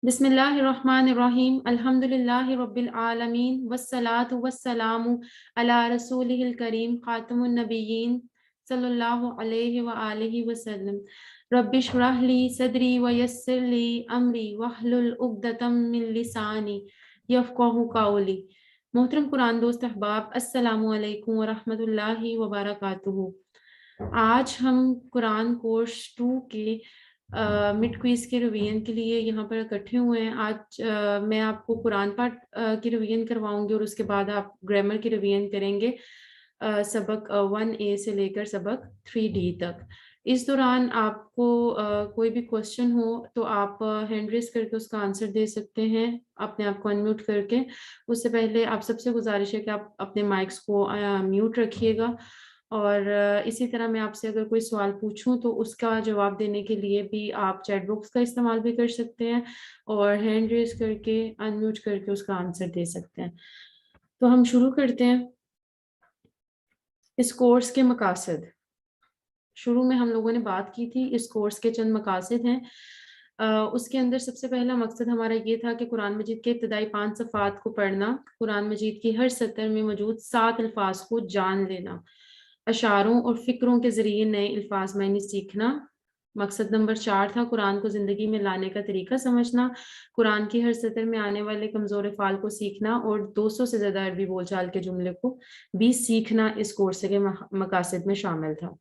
بسم اللہ الرحمن الرحیم الحمد للہ رب العالمین والصلاة والسلام علی رسولہ الکریم خاتم النبیین صلی اللہ علیہ وآلہ وسلم رب اشرح لی صدری ویسر لی امری واحلل عقدۃ من لسانی یفقہوا قولی۔ محترم قرآن دوست احباب، السلام علیکم ورحمۃ اللہ وبرکاتہ۔ آج ہم قرآن کورس 2 کے مڈ کوئز کے ریویژن کے لیے یہاں پر اکٹھے ہوئے ہیں۔ آج میں آپ کو قرآن پاک کی ریویژن کرواؤں گی اور اس کے بعد آپ گرامر کی ریویژن کریں گے سبق 1A سے لے کر سبق 3D تک۔ اس دوران آپ کو کوئی بھی کوشچن ہو تو آپ ہینڈ ریز کر کے اس کا آنسر دے سکتے ہیں اپنے آپ کو انمیوٹ کر کے۔ اس سے پہلے آپ سب سے گزارش ہے کہ آپ اپنے مائکس کو میوٹ رکھیے گا، اور اسی طرح میں آپ سے اگر کوئی سوال پوچھوں تو اس کا جواب دینے کے لیے بھی آپ چیٹ باکس کا استعمال بھی کر سکتے ہیں اور ہینڈ ریز کر کے انمیوٹ کر کے اس کا آنسر دے سکتے ہیں۔ تو ہم شروع کرتے ہیں۔ اس کورس کے مقاصد، شروع میں ہم لوگوں نے بات کی تھی، اس کورس کے چند مقاصد ہیں۔ اس کے اندر سب سے پہلا مقصد ہمارا یہ تھا کہ قرآن مجید کے ابتدائی 5 صفحات کو پڑھنا، قرآن مجید کی ہر سطر میں موجود 7 الفاظ کو جان لینا، اشعاروں اور فکروں کے ذریعے نئے الفاظ معنی سیکھنا۔ مقصد نمبر 4 تھا قرآن کو زندگی میں لانے کا طریقہ سمجھنا، قرآن کی ہر سطر میں آنے والے کمزور افعال کو سیکھنا اور 200 سے زیادہ عربی بول چال کے جملے کو بھی سیکھنا اس کورس کے مقاصد میں شامل تھا۔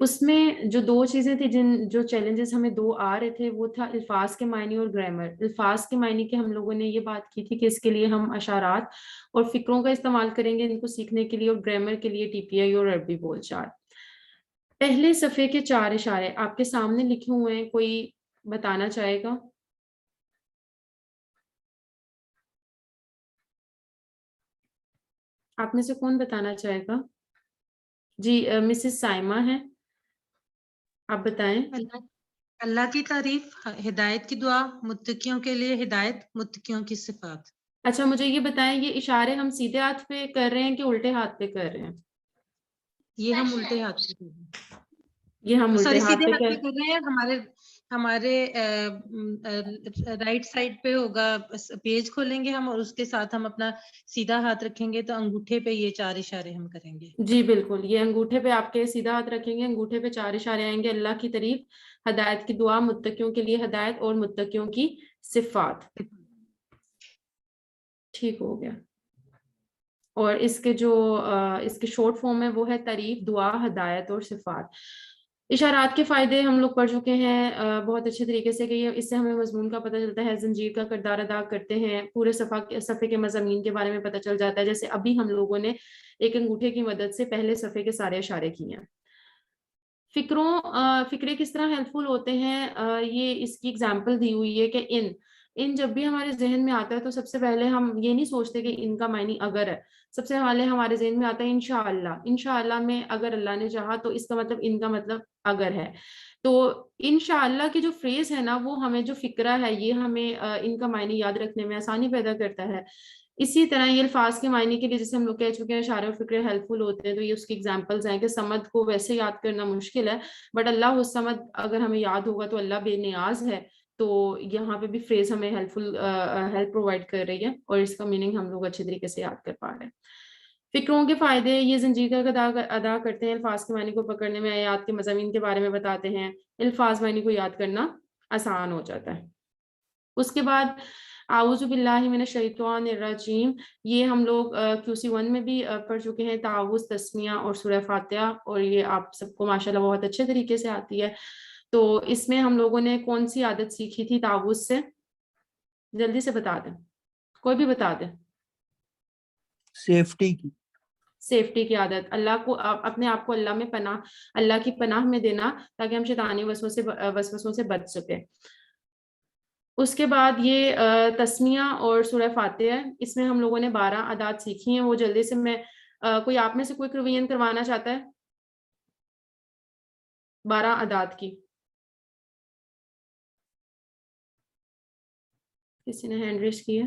اس میں جو 2 چیزیں تھیں جو چیلنجز ہمیں 2 آ رہے تھے، وہ تھا الفاظ کے معنی اور گرامر۔ الفاظ کے معنی کے ہم لوگوں نے یہ بات کی تھی کہ اس کے لیے ہم اشارات اور فکروں کا استعمال کریں گے ان کو سیکھنے کے لیے، اور گرامر کے لیے TPI اور عربی بول چال۔ پہلے صفحے کے 4 اشارے آپ کے سامنے لکھے ہوئے ہیں، کوئی بتانا چاہے گا؟ آپ میں سے کون بتانا چاہے گا؟ جی مسز سائمہ ہیں، آپ بتائیں۔ اللہ کی تعریف، ہدایت کی دعا، متقیوں کے لیے ہدایت، متقیوں کی صفات۔ اچھا مجھے یہ بتائیں، یہ اشارے ہم سیدھے ہاتھ پہ کر رہے ہیں کہ الٹے ہاتھ پہ کر رہے ہیں؟ یہ ہم الٹے ہاتھ پہ کر رہے ہیں، یہ ہم الٹے ہاتھ سیدھے پہ ہاتھ پہ کر رہے ہیں۔ ہمارے رائٹ سائڈ پہ ہوگا، پیج کھولیں گے ہم اور اس کے ساتھ ہم اپنا سیدھا ہاتھ رکھیں گے تو انگوٹھے پہ یہ 4 اشارے ہم کریں گے۔ جی بالکل، یہ انگوٹھے پہ آپ کے سیدھا ہاتھ رکھیں گے، انگوٹھے پہ 4 اشارے آئیں گے، اللہ کی تعریف، ہدایت کی دعا، متقیوں کے لیے ہدایت اور متقیوں کی صفات۔ ٹھیک ہو گیا۔ اور اس کے اس کے شارٹ فارم ہے وہ ہے تعریف، دعا، ہدایت اور صفات۔ اشارات کے فائدے ہم لوگ پڑھ چکے ہیں بہت اچھے طریقے سے کہ اس سے ہمیں مضمون کا پتہ چلتا ہے، زنجیر کا کردار ادا کرتے ہیں، پورے صفحے کے مضامین کے بارے میں پتہ چل جاتا ہے، جیسے ابھی ہم لوگوں نے ایک انگوٹھے کی مدد سے پہلے صفحے کے سارے اشارے کیے ہیں۔ فکرے کس طرح ہیلپ فل ہوتے ہیں، یہ اس کی اگزامپل دی ہوئی ہے کہ ان جب بھی ہمارے ذہن میں آتا ہے تو سب سے پہلے ہم یہ نہیں سوچتے کہ ان کا معنی اگر ہے، سب سے پہلے ہمارے ذہن میں آتا ہے انشاءاللہ۔ انشاءاللہ میں اگر اللہ نے چاہا تو اس کا مطلب ان کا مطلب اگر ہے، تو انشاءاللہ کی جو فریز ہے نا، وہ ہمیں جو فکرہ ہے یہ ہمیں ان کا معنی یاد رکھنے میں آسانی پیدا کرتا ہے۔ اسی طرح یہ الفاظ کے معنی کے لیے جیسے ہم لوگ کہہ چکے ہیں اشارے اور فکرے ہیلپ فل ہوتے ہیں، تو یہ اس کی ایگزامپلز ہیں کہ سمد کو ویسے یاد کرنا مشکل ہے، بٹ اللہ الصمد اگر ہمیں یاد ہوگا تو اللہ بے نیاز ہے، تو یہاں پہ بھی فریز ہمیں ہیلپ پرووائڈ کر رہی ہے اور اس کا میننگ ہم لوگ اچھے طریقے سے یاد کر پا رہے ہیں۔ فکروں کے فائدے، یہ زنجیر کا ادا کرتے ہیں، الفاظ کے معنی کو پکڑنے میں، آیات کے مضامین کے بارے میں بتاتے ہیں، الفاظ معنی کو یاد کرنا آسان ہو جاتا ہے۔ اس کے بعد اعوذ باللہ من الشیطان الرجیم، یہ ہم لوگ QC1 میں بھی پڑھ چکے ہیں، تعوذ، تسمیہ اور سورہ فاتحہ، اور یہ آپ سب کو ماشاءاللہ بہت اچھے طریقے سے آتی ہے۔ تو اس میں ہم لوگوں نے کون سی عادت سیکھی تھی تعوذ سے؟ جلدی سے بتا دیں، کوئی بھی بتا دیں۔ سیفٹی کی عادت، اللہ کو اپنے آپ کو اللہ میں اللہ کی پناہ میں دینا تاکہ ہم شیطانی وسوسوں سے بچ سکیں۔ اس کے بعد یہ تسمیہ اور سورہ فاتحہ، اس میں ہم لوگوں نے 12 عادات سیکھی ہیں، وہ جلدی سے میں کوئی آپ میں سے کوئی ریویژن کروانا چاہتا ہے 12 عادات کی؟ کسی نے ہینڈ ریز کی ہے؟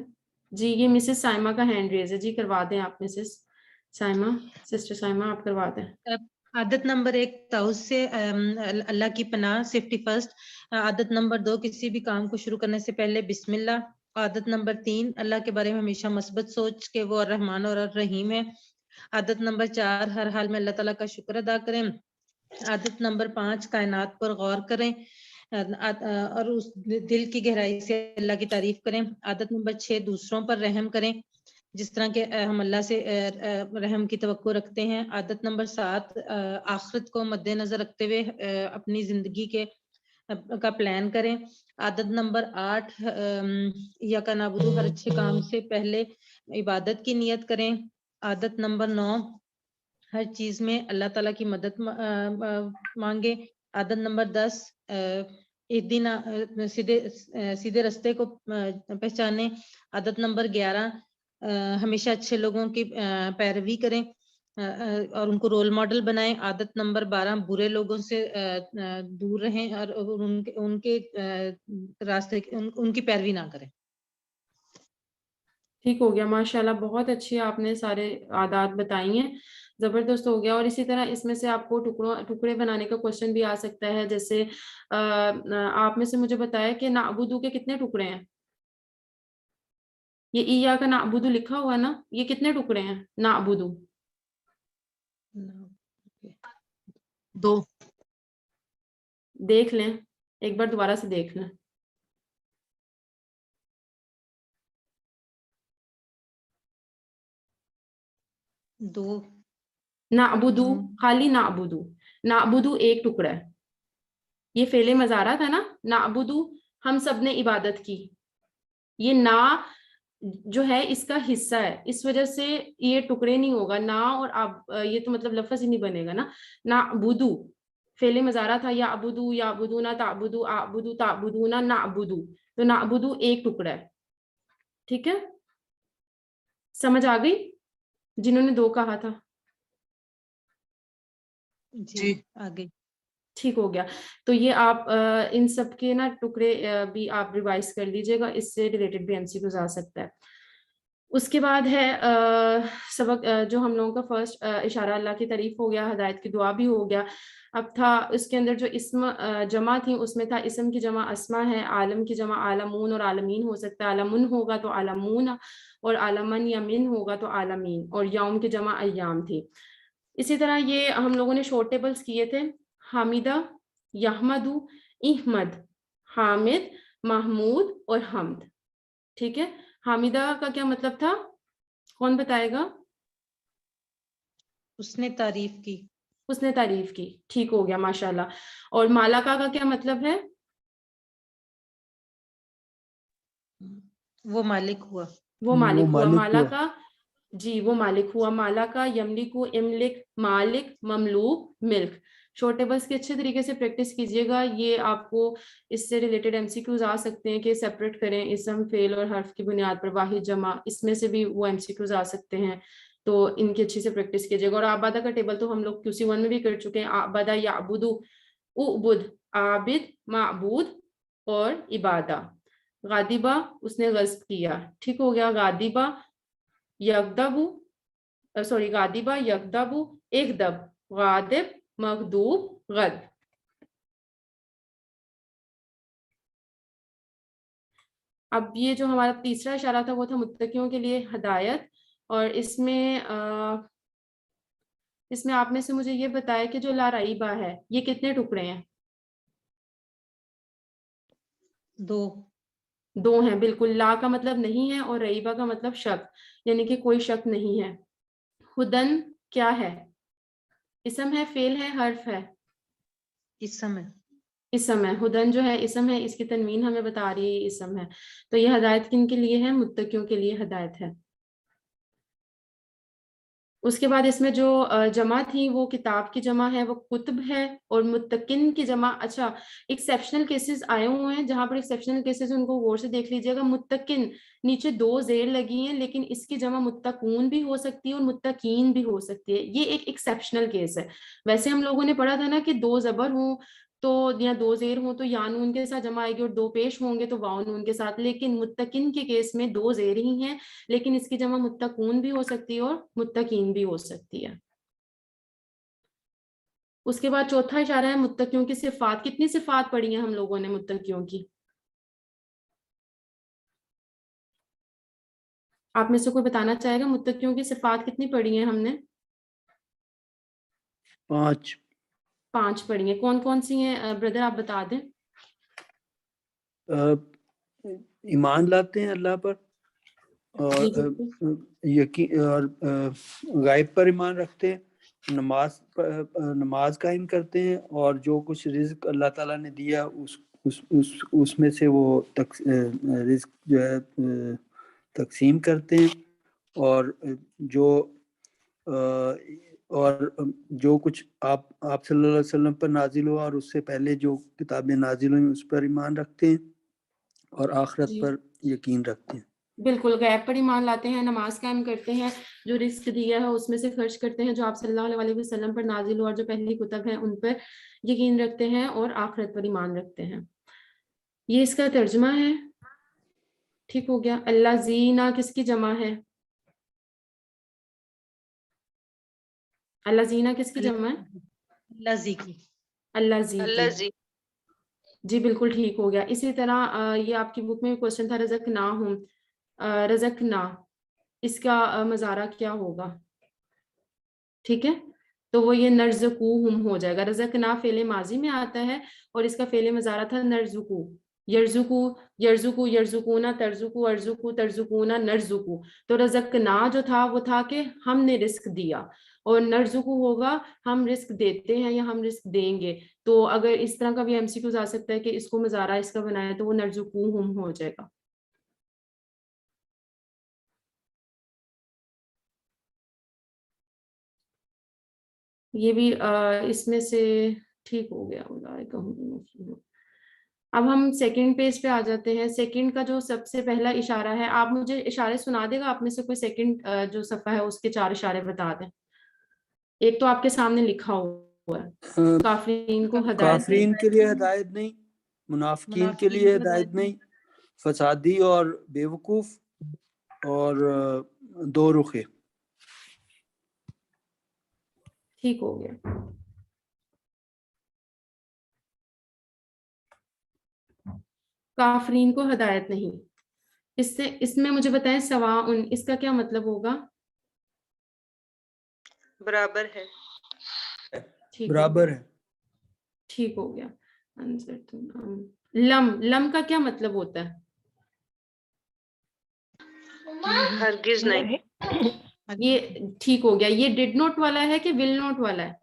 جی یہ مسز سائمہ کا ہینڈ ریز ہے، جی کروا دیں آپ مسز سائمہ، سسٹر سائمہ آپ کروا دیں۔ عادت نمبر 1 تعوذ سے اللہ کی پناہ، سیفٹی فرسٹ. عادت نمبر 2 کسی بھی کام کو شروع کرنے سے پہلے بسم اللہ. عادت نمبر 3 اللہ کے بارے میں ہمیشہ مثبت سوچ کہ وہ الرحمن اور الرحیم ہے. عادت نمبر 4 ہر حال میں اللہ تعالیٰ کا شکر ادا کریں. عادت نمبر 5 کائنات پر غور کریں اور اس دل کی گہرائی سے اللہ کی تعریف کریں. عادت نمبر 6 دوسروں پر رحم کریں جس طرح کے ہم اللہ سے رحم کی توقع رکھتے ہیں. عادت نمبر 7 آخرت کو مد نظر رکھتے ہوئے اپنی زندگی کا پلان کریں. عادت نمبر 8 یا کا نعبدو ہر اچھے کام سے پہلے عبادت کی نیت کریں. عادت نمبر 9 ہر چیز میں اللہ تعالیٰ کی مدد مانگے. عادت نمبر 10 ایک دن سیدھے رستے کو پہچانے. عادت نمبر 11 ہمیشہ اچھے لوگوں کی پیروی کریں اور ان کو رول ماڈل بنائیں. عادت نمبر 12 برے لوگوں سے دور رہیں اور ان کے راستے ان کی پیروی نہ کریں. ٹھیک ہو گیا ماشاءاللہ، بہت اچھی آپ نے سارے عادات بتائی ہیں، زبردست ہو گیا. اور اسی طرح اس میں سے آپ کو ٹکڑے بنانے کا کوشچن بھی آ سکتا ہے. جیسے آپ میں سے مجھے بتایا کہ نعبدو کے کتنے ٹکڑے ہیں. یہ ایاک نعبدو لکھا ہوا ہے نا، یہ کتنے ٹکڑے ہیں نعبدو؟ 2. دیکھ لیں ایک بار دوبارہ سے دیکھ لیں. نعبدو، خالی نعبدو، نعبدو ایک ٹکڑا ہے. یہ فعل مضارع تھا نا، نعبدو ہم سب نے عبادت کی. یہ نا جو ہے اس کا حصہ ہے، اس وجہ سے یہ ٹکڑے نہیں ہوگا. نا اور یہ تو مطلب لفظ ہی نہیں بنے گا نا. نعبدو فعل مضارع تھا، یعبدو یعبدونا تعبدو اعبدو تعبدونا نعبدو، تو نعبدو ایک ٹکڑا ہے. ٹھیک ہے، سمجھ آ گئی جنہوں نے 2 کہا تھا؟ جی آگے ٹھیک ہو گیا. تو یہ آپ ان سب کے نا ٹکڑے بھی آپ ریوائز کر لیجئے گا، اس سے ریلیٹڈ بھی MCQ آ سکتا ہے. اس کے بعد ہے سبق جو ہم لوگوں کا فرسٹ اشارہ اللہ کی تعریف ہو گیا، ہدایت کی دعا بھی ہو گیا. اب تھا اس کے اندر جو اسم جمع تھی، اس میں تھا اسم کی جمع اسما ہے، عالم کی جمع عالمون اور عالمین ہو سکتا ہے. عالمون ہوگا تو عالمون، اور عالمن یا من ہوگا تو عالمین، اور یوم کی جمع ایام تھی. اسی طرح یہ ہم لوگوں نے شورٹ ٹیبلز کیے تھے. حامدہ، یحمدو، احمد، حامد، محمود اور حمد. ٹھیک ہے، حامدہ کا کیا مطلب تھا، کون بتائے گا؟ اس نے تعریف کی. اس نے تعریف کی. ٹھیک ہو گیا ماشاءاللہ. اور مالکا کا کیا مطلب ہے؟ وہ مالک ہوا. وہ مالک ہوا. مالکا جی وہ مالک ہوا. مالکا، یملکو، املک، مالک، مملوک، ملک. شورٹ ٹیبلز کی اچھے طریقے سے پریکٹس کیجیے گا. یہ آپ کو اس سے ریلیٹڈ MCQs آ سکتے ہیں کہ سیپریٹ کریں اسم، فعل اور حرف کی بنیاد پر واحد جمع، اس میں سے بھی وہ MCQs آ سکتے ہیں. تو ان کی اچھی سے پریکٹس کیجیے گا. اور آبادہ کا ٹیبل تو ہم لوگ QC1 میں بھی کر چکے ہیں. آبادہ، یعبدو، اعبد، عابد، معبود اور عبادہ. غادبہ اس نے غصب کیا. ٹھیک ہو گیا. غادبہ، یغضب، غادبہ، یغضب، اغضب، غاضب، مغضوب، غضب. اب یہ جو ہمارا تیسرا اشارہ تھا وہ تھا متقیوں کے لیے ہدایت. اور اس میں آپ میں سے مجھے یہ بتایا کہ جو لا ریبہ ہے یہ کتنے ٹکڑے ہیں؟ 2 ہیں. بالکل، لا کا مطلب نہیں ہے اور ریبہ کا مطلب شک، یعنی کہ کوئی شک نہیں ہے. ہدن کیا ہے؟ اسم ہے، فعل ہے، حرف ہے؟ اسم ہے. اسم ہے. ہدن جو ہے اسم ہے، اس کی تنوین ہمیں بتا رہی ہے اسم ہے. تو یہ ہدایت کن کے لیے ہے؟ متقیوں کے لیے ہدایت ہے. اس کے بعد اس میں جو جمع تھی وہ کتاب کی جمع ہے، وہ کتب ہے. اور متقن کی جمع، اچھا ایکسیپشنل کیسز آئے ہوئے ہیں، جہاں پر ایکسیپشنل کیسز ان کو غور سے دیکھ لیجیے گا. متقن نیچے 2 زیر لگی ہیں، لیکن اس کی جمع متقون بھی ہو سکتی ہے اور متقین بھی ہو سکتی ہے. یہ ایک ایکسیپشنل کیس ہے. ویسے ہم لوگوں نے پڑھا تھا نا کہ 2 زبر ہوں تو یا 2 زیر ہوں تو یا نون کے ساتھ جمع آئے گی، اور 2 پیش ہوں گے تو واو نون کے ساتھ. لیکن متقن کے کیس میں 2 زیر ہی ہیں، لیکن اس کی جمع متقون بھی ہو سکتی ہے اور متقین بھی ہو سکتی ہے. اس کے بعد چوتھا اشارہ ہے متقیوں کی صفات. کتنی صفات پڑھی ہیں ہم لوگوں نے متقیوں کی؟ آپ میں سے کوئی بتانا چاہے گا متقیوں کی صفات کتنی پڑھی ہیں ہم نے؟ 5. 5 پڑھی ہیں. کون کون سی ہیں بردر آپ بتا دیں. ایمان لاتے ہیں اللہ پر اور جی بالکل. یقین اور غائب پر ایمان رکھتے ہیں, نماز قائم کرتے ہیں, اور جو کچھ رزق اللہ تعالیٰ نے دیا اس میں سے وہ رزق جو ہے تقسیم کرتے ہیں, اور جو کچھ آپ صلی اللہ علیہ وسلم پر نازل ہوا اور اس سے پہلے جو کتابیں نازل ہوئی اس پر ایمان رکھتے ہیں, اور آخرت جی پر یقین رکھتے ہیں. بالکل, غیب پر ایمان لاتے ہیں, نماز قائم کرتے ہیں, جو رزق دیا ہے اس میں سے خرچ کرتے ہیں جو آپ صلی اللہ علیہ وسلم پر نازل ہوا اور جو پہلی کتب ہیں ان پر یقین رکھتے ہیں, اور آخرت پر ایمان رکھتے ہیں. یہ اس کا ترجمہ ہے. ٹھیک ہو گیا. اللہ زینہ کس کی جمع ہے؟ اللہ زینہ کس کی جمع ہے؟ اللہ زی کی. اللہ زی. جی بالکل ٹھیک ہو گیا. اسی طرح یہ آپ کی بک میں کوشچن تھا رزقناہم. رزقنا اس کا مضارع کیا ہوگا؟ ٹھیک ہے, تو وہ یہ نرزقوہم ہو جائے گا. رزقنا فعل ماضی میں آتا ہے اور اس کا فعل مضارع تھا نرزقو. یرزقو یرزقو یرزقونا ترزقو ارزقو ترزقونا نرزقو. تو رزقنا جو تھا وہ تھا کہ ہم نے رزق دیا, اور نرزقو ہوگا ہم رزق دیتے ہیں یا ہم رزق دیں گے. تو اگر اس طرح کا بھی ایم سی کیوز آ سکتا ہے کہ اس کو مضارع اس کا بنایا تو وہ نرزقوہم ہو جائے گا. یہ بھی اس میں سے ٹھیک ہو گیا. اب ہم سیکنڈ پیج پہ آ جاتے ہیں. سیکنڈ کا جو سب سے پہلا اشارہ ہے, آپ مجھے اشارے سنا دے گا آپ میں سے کوئی سیکنڈ جو صفحہ ہے اس کے 4 اشارے بتا دیں. ایک تو آپ کے سامنے لکھا ہوا ہے کافرین کو ہدایت. کافرین کے لیے ہدایت نہیں, منافقین کے لیے ہدایت نہیں, فسادی اور بیوقوف اور دو رخے. ٹھیک ہو گیا. کافرین کو ہدایت نہیں. اس میں مجھے بتائیں سواءن اس کا کیا مطلب ہوگا؟ برابر ہے. برابر ہے. ٹھیک ہو گیا. لم کا کیا مطلب ہوتا ہے؟ ہرگز نہیں. یہ ٹھیک ہو گیا. یہ ڈڈ نوٹ والا ہے کہ ول نوٹ والا ہے؟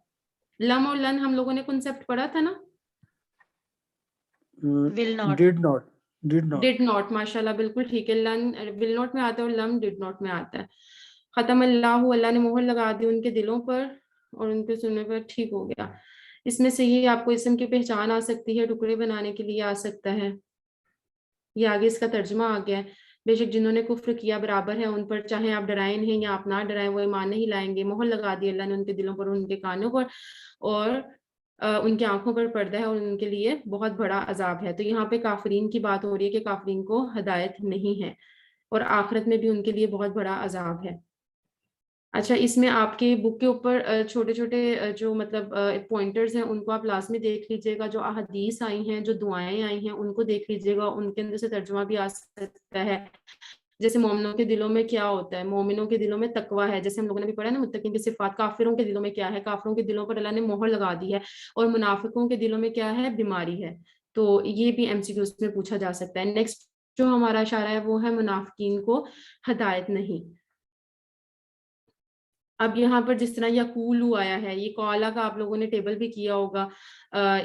لم اور لن ہم لوگوں نے کنسپٹ پڑھا تھا نا. ڈڈ ناٹ ماشاء اللہ بالکل ٹھیک ہے. لن ول نوٹ میں آتا ہے اور لم ڈڈ ناٹ میں آتا ہے. ختم اللہ, اللہ نے مہر لگا دی ان کے دلوں پر اور ان کے سننے پر. ٹھیک ہو گیا. اس میں سے یہ آپ کو اسم کی پہچان آ سکتی ہے, ٹکڑے بنانے کے لیے آ سکتا ہے. یہ آگے اس کا ترجمہ آ گیا ہے. بے شک جنہوں نے کفر کیا برابر ہے ان پر, چاہے آپ ڈرائیں ہیں یا آپ نہ ڈرائیں وہ ایمان نہیں لائیں گے. مہر لگا دی اللہ نے ان کے دلوں پر, ان کے کانوں پر, اور ان کی آنکھوں پر پردہ ہے, اور ان کے لیے بہت بڑا عذاب ہے. تو یہاں پہ کافرین کی بات ہو رہی ہے کہ کافرین کو ہدایت نہیں ہے, اور آخرت میں بھی ان کے لیے بہت بڑا عذاب ہے. اچھا, اس میں آپ کے بک کے اوپر چھوٹے چھوٹے جو مطلب پوائنٹرز ہیں ان کو آپ لازمی دیکھ لیجیے گا. جو احادیث آئی ہیں, جو دعائیں آئی ہیں ان کو دیکھ لیجیے گا, ان کے اندر سے ترجمہ بھی آ سکتا ہے. جیسے مومنوں کے دلوں میں کیا ہوتا ہے, مومنوں کے دلوں میں تقویٰ ہے, جیسے ہم لوگوں نے بھی پڑھا نا متقین کی صفات. کافروں کے دلوں میں کیا ہے, کافروں کے دلوں پر اللہ نے مہر لگا دی ہے, اور منافقوں کے دلوں میں کیا ہے, بیماری ہے. تو یہ بھی ایم سی کیو میں پوچھا جا سکتا ہے. نیکسٹ جو ہمارا اشارہ ہے وہ ہے منافقین کو ہدایت نہیں. اب یہاں پر جس طرح یقولو آیا ہے, یہ قولا کا آپ لوگوں نے ٹیبل بھی کیا ہوگا,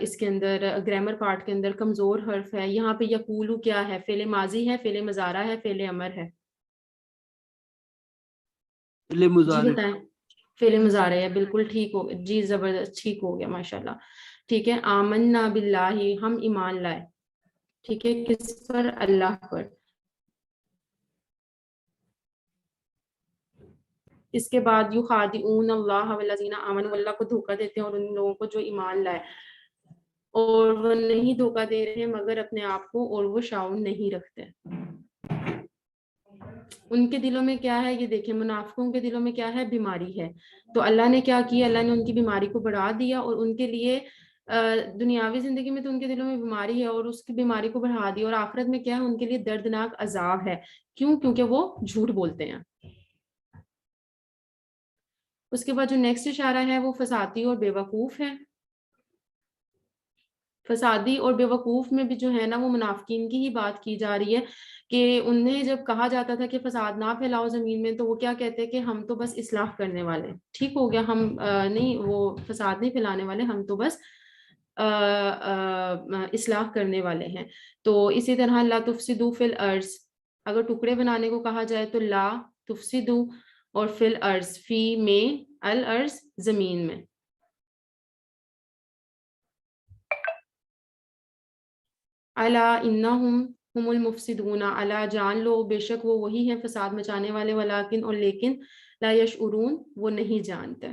اس کے اندر گرامر پارٹ کے اندر کمزور حرف ہے. یہاں پہ یقولو کیا ہے, فعل ماضی ہے, فعل مضارع ہے, فعل امر ہے؟ جی بتائیں. فعل مضارع ہے, بالکل ٹھیک ہو. جی زبردست, ٹھیک ہو گیا ماشاءاللہ. ٹھیک ہے. آمنا باللہ, ہم ایمان لائے. ٹھیک ہے, کس پر؟ اللہ پر. اس کے بعد یخادعون اللہ والذین آمنوا, اللہ کو دھوکہ دیتے ہیں اور ان لوگوں کو جو ایمان لائے, اور وہ نہیں دھوکہ دے رہے مگر اپنے آپ کو, اور وہ شعور نہیں رکھتے. ان کے دلوں میں کیا ہے؟ یہ دیکھیں منافقوں کے دلوں میں کیا ہے؟ بیماری ہے. تو اللہ نے کیا کیا؟ اللہ نے ان کی بیماری کو بڑھا دیا اور ان کے لیے دنیاوی زندگی میں تو ان کے دلوں میں بیماری ہے اور اس کی بیماری کو بڑھا دی, اور آخرت میں کیا ہے؟ ان کے لیے دردناک عذاب ہے. کیوں؟ کیونکہ وہ جھوٹ بولتے ہیں. اس کے بعد جو نیکسٹ اشارہ ہے وہ فسادی اور بے وقوف ہے. فسادی اور بے وقوف میں بھی جو ہے نا وہ منافقین کی ہی بات کی جا رہی ہے کہ انہیں جب کہا جاتا تھا کہ فساد نہ پھیلاؤ زمین میں تو وہ کیا کہتے ہیں کہ ہم تو بس اصلاح کرنے والے. ٹھیک ہو گیا, ہم نہیں, وہ فساد نہیں پھیلانے والے, ہم تو بس اصلاح کرنے والے ہیں. تو اسی طرح لا تفسدوا فی الارض, اگر ٹکڑے بنانے کو کہا جائے تو لا تفسدوا, اور فی الارض فی میں, الارض زمین میں. الا انہم ہم المفسدون, الا جان لو بے شک وہ وہی ہیں فساد مچانے والے, ولکن اور لیکن, لا یشعرون وہ نہیں جانتے.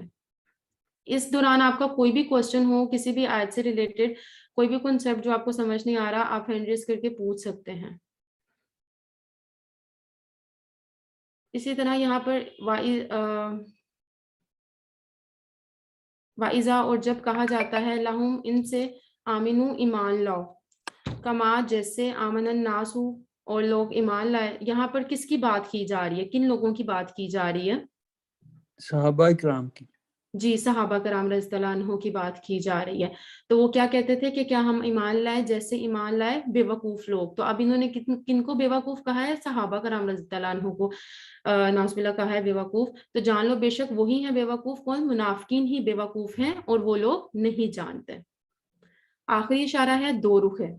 اس دوران آپ کا کوئی بھی کوسچن ہو کسی بھی آیت سے ریلیٹڈ, کوئی بھی کنسیپٹ جو آپ کو سمجھ نہیں آ رہا, آپ ہینڈ ریز کر کے پوچھ سکتے ہیں. اسی طرح یہاں پر وَإِذَا, اور جب کہا جاتا ہے, لہم ان سے, آمنو ایمان لاؤ, کما جیسے, آمن الناس اور لوگ ایمان لائے. یہاں پر کس کی بات کی جا رہی ہے؟ کن لوگوں کی بات کی جا رہی ہے؟ صحابہ کرام کی. جی, صحابہ کرام رضی اللہ عنہ کی بات کی جا رہی ہے. تو وہ کیا کہتے تھے کہ کیا ہم ایمان لائے جیسے ایمان لائے بے وقوف لوگ. تو اب انہوں نے کن کو بے وقوف کہا ہے؟ صحابہ کرام رضی اللہ عنہ کو نعوذ باللہ کہا ہے بے وقوف. تو جان لو بے شک وہی ہیں بے وقوف. کون؟ منافقین ہی بے وقوف ہیں اور وہ لوگ نہیں جانتے. آخری اشارہ ہے دو رخے.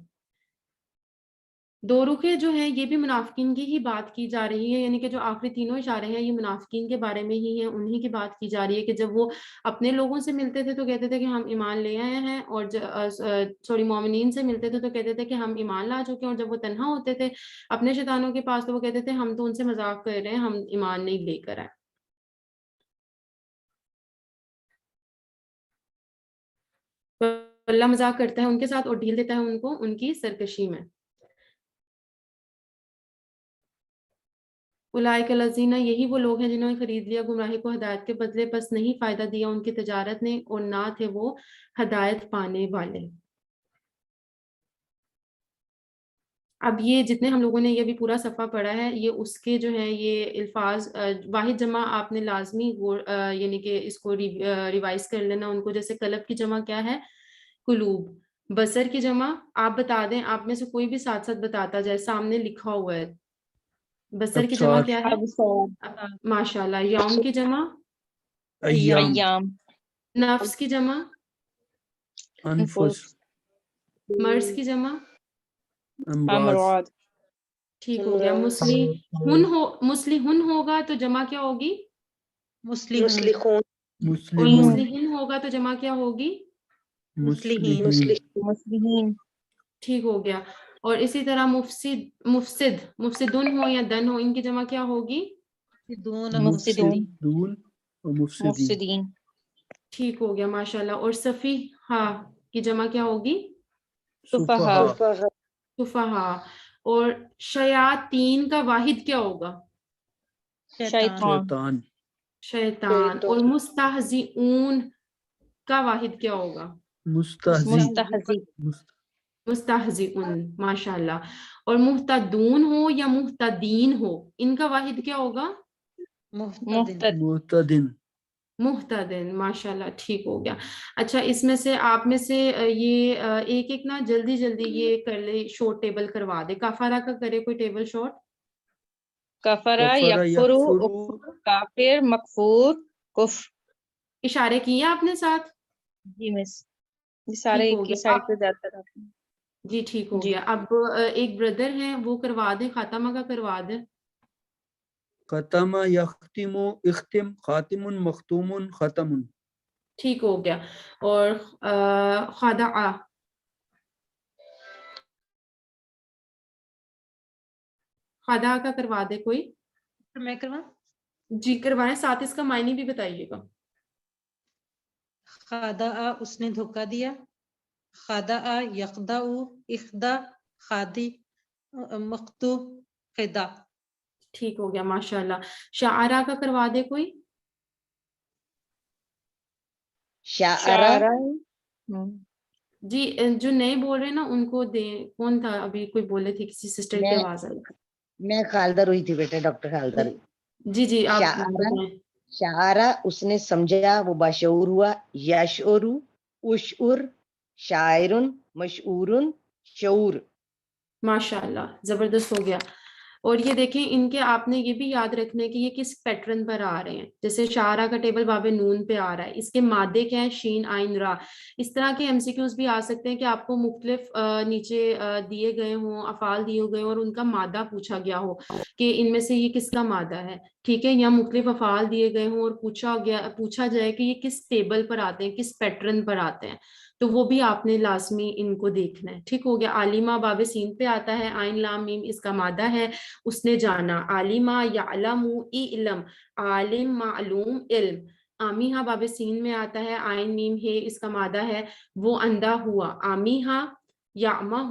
دو رخے جو ہیں یہ بھی منافقین کی ہی بات کی جا رہی ہے, یعنی کہ جو آخری تینوں اشارے ہیں یہ منافقین کے بارے میں ہی ہیں, انہی کی بات کی جا رہی ہے کہ جب وہ اپنے لوگوں سے ملتے تھے تو کہتے تھے کہ ہم ایمان لے آئے ہیں, اور مومنین سے ملتے تھے تو کہتے تھے کہ ہم ایمان لا چکے ہیں, اور جب وہ تنہا ہوتے تھے اپنے شیطانوں کے پاس تو وہ کہتے تھے ہم تو ان سے مذاق کر رہے ہیں, ہم ایمان نہیں لے کر آئے. اللہ مذاق کرتا ہے ان کے ساتھ اور ڈھیل دیتا ہے ان کو ان کی سرکشی میں. اولئک الذین, یہی وہ لوگ ہیں جنہوں نے خرید لیا گمراہی کو ہدایت کے بدلے, بس نہیں فائدہ دیا ان کی تجارت نے, اور نہ تھے وہ ہدایت پانے والے. اب یہ جتنے ہم لوگوں نے یہ بھی پورا صفحہ پڑھا ہے, یہ اس کے جو ہیں یہ الفاظ واحد جمع آپ نے لازمی یعنی کہ اس کو ریوائز کر لینا ان کو. جیسے قلب کی جمع کیا ہے؟ قلوب. بصر کی جمع آپ بتا دیں, آپ میں سے کوئی بھی ساتھ ساتھ بتاتا جائے, سامنے لکھا ہوا ہے. بصر کی جمع ابصار. کیا ہے؟ ماشاء اللہ. یوم کی جمع ایام. نفس کی جمع انفس. مرض کی جمع امراض. ٹھیک ہو گیا. مسلحن ہوگا تو جمع کیا ہوگی؟ مسلمون. اور مسلحین ہوگا تو جمع کیا ہوگی؟ مسلمین. ٹھیک ہو گیا. اور اسی طرح مفسدن ہو یا دن ہو, ان کی جمع کیا ہوگی؟ مفسدون و مفسدین. ٹھیک ہو گیا ماشاء اللہ. اور سفیہا کی جمع کیا ہوگی؟ سفہا. سفہا. اور شیاطین کا واحد کیا ہوگا؟ شیطان. شیطان. اور مستہزئون کا واحد کیا ہوگا؟ مستہزئون. ماشاء اللہ. اور محتدون ہو یا محتدین ہو, ان کا واحد کیا ہوگا؟ محتدن. محتدن. ماشاء اللہ ٹھیک ہو گیا. اچھا, اس میں سے آپ میں سے یہ ایک ایک نا جلدی جلدی یہ کر لے, شارٹ ٹیبل کروا دے. کفارہ کا کرے کوئی ٹیبل شارٹ؟ کفرہ, یکفرو, کافر, مکفور, کفر. اشارے کیے آپ نے ساتھ؟ جی مس, یہ سارے ایک ہی سائڈ پہ جاتا رہتا ہے. جی ٹھیک ہو گیا. اب ایک بردر ہیں وہ کروا دیں, خاتمہ کا کروا دیں. ختم, یختم, اختم, خاتم, مختوم, ختم. ٹھیک ہو گیا. اور خدعہ, خدعہ کا کروا دے کوئی. میں کرواؤں؟ جی کروائیں, ساتھ اس کا معنی بھی بتائیے گا. خدعہ, اس نے دھوکا دیا. خدعہ, یخدع, اخدع, خادی, مختو, خدع. ٹھیک ہو گیا ماشاءاللہ. شاعرہ کا کروا دے کوئی. شاعرہ جی جو نئے بول رہے ہیں نا ان کو دیں. کون تھا ابھی کوئی بولے تھے, کسی سسٹر کی آواز آئی. میں خالدہ روئی تھی بیٹے, ڈاکٹر خالدہ روئی. جی جی آپ شاعرہ بتائیں. شاعرہ اس نے سمجھا, وہ باشعور ہوا. یشعر, اشعر, شاعر, مشعور, شعور. ماشاءاللہ زبردست ہو گیا. اور یہ دیکھیں ان کے آپ نے یہ بھی یاد رکھنا ہے کہ یہ کس پیٹرن پر آ رہے ہیں. جیسے شاعرہ کا ٹیبل باب نون پہ آ رہا ہے, اس کے مادے کیا ہیں, شین عین را. اس طرح کے ایم سی کیوز بھی آ سکتے ہیں کہ آپ کو مختلف نیچے دیے گئے ہوں, افعال دیے گئے ہوں اور ان کا مادہ پوچھا گیا ہو کہ ان میں سے یہ کس کا مادہ ہے. ٹھیک ہے, یا مختلف افعال دیے گئے ہوں اور پوچھا جائے کہ یہ کس ٹیبل پر آتے ہیں, کس پیٹرن پر آتے ہیں, تو وہ بھی آپ نے لازمی ان کو دیکھنا ہے. ٹھیک ہو گیا. عالمہ باب سین پہ آتا ہے, عین لام میم اس کا مادہ ہے, اس نے جانا. عالمہ یعلم علم, عالم معلوم علم. آمیہ باب سین میں آتا ہے, عین میم ہے اس کا مادہ ہے, وہ اندھا ہوا. آمیہ یعمہ